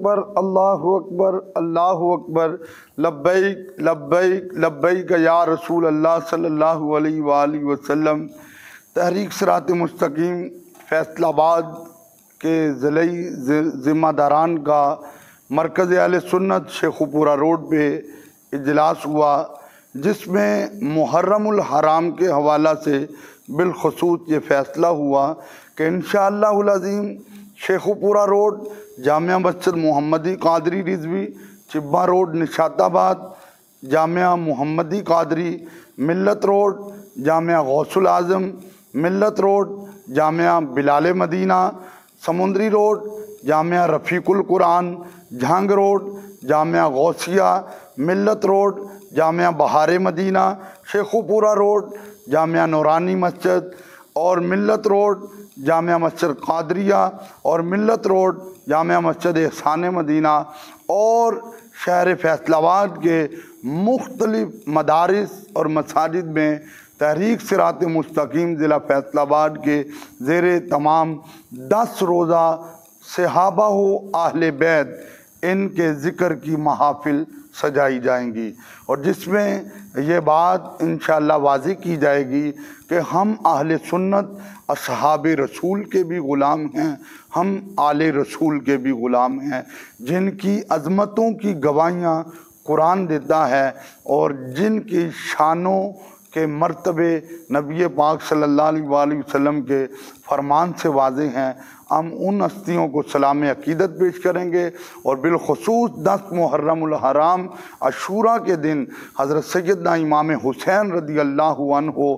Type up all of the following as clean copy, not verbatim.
اکبر اللہ اکبر لبیک لبیک لبیک یا رسول اللہ صلی اللہ علیہ وآلہ وسلم۔ تحریک صراط مستقیم فیصل آباد کے ضلعی ذمہ داران کا مرکز اہل سنت شیخ پورہ روڈ پہ اجلاس ہوا، جس میں محرم الحرام کے حوالہ سے بالخصوص یہ فیصلہ ہوا کہ انشاءاللہ العظیم شیخ پورہ روڈ جامعہ مسجد محمدی قادری رضوی، چبہ روڈ نشاط آباد جامعہ محمدی قادری، ملت روڈ جامعہ غوث العظم، ملت روڈ جامعہ بلال مدینہ، سمندری روڈ جامعہ رفیق القرآن، جھانگ روڈ جامعہ غوثیہ، ملت روڈ جامعہ بہار مدینہ، شیخ پورہ روڈ جامعہ نورانی مسجد، اور ملت روڈ جامعہ مسجد قادریہ، اور ملت روڈ جامعہ مسجد احسان مدینہ، اور شہر فیصل آباد کے مختلف مدارس اور مساجد میں تحریک صراط مستقیم ضلع فیصل آباد کے زیر تمام 10 روزہ صحابہ و اہل بیت ان کے ذکر کی محافل سجائی جائیں گی، اور جس میں یہ بات انشاءاللہ واضح کی جائے گی کہ ہم اہل سنت اصحاب رسول کے بھی غلام ہیں، ہم آل رسول کے بھی غلام ہیں، جن کی عظمتوں کی گواہیاں قرآن دیتا ہے اور جن کی شانوں کے مرتبے نبی پاک صلی اللہ علیہ وآلہ وسلم کے فرمان سے واضح ہیں۔ ہم ان ہستیوں کو سلام عقیدت پیش کریں گے، اور بالخصوص 10 محرم الحرام عاشوراء کے دن حضرت سیدنا امام حسین رضی اللہ عنہ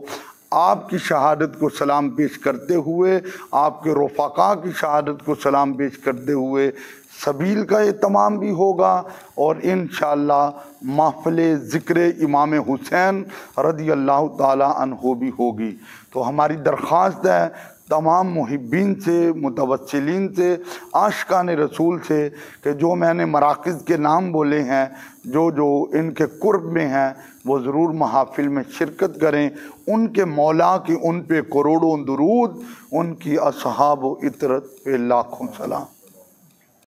آپ کی شہادت کو سلام پیش کرتے ہوئے، آپ کے رفقاء کی شہادت کو سلام پیش کرتے ہوئے سبیل کا اہتمام بھی ہوگا، اور انشاءاللہ محفل ذکر امام حسین رضی اللہ تعالی عنہ بھی ہوگی۔ تو ہماری درخواست ہے تمام محبین سے، متوسلین سے، عاشقان رسول سے کہ جو میں نے مراکز کے نام بولے ہیں، جو ان کے قرب میں ہیں، وہ ضرور محافل میں شرکت کریں۔ ان کے مولا کی ان پہ کروڑوں درود، ان کی اصحاب و اطرت پہ لاکھوں سلام۔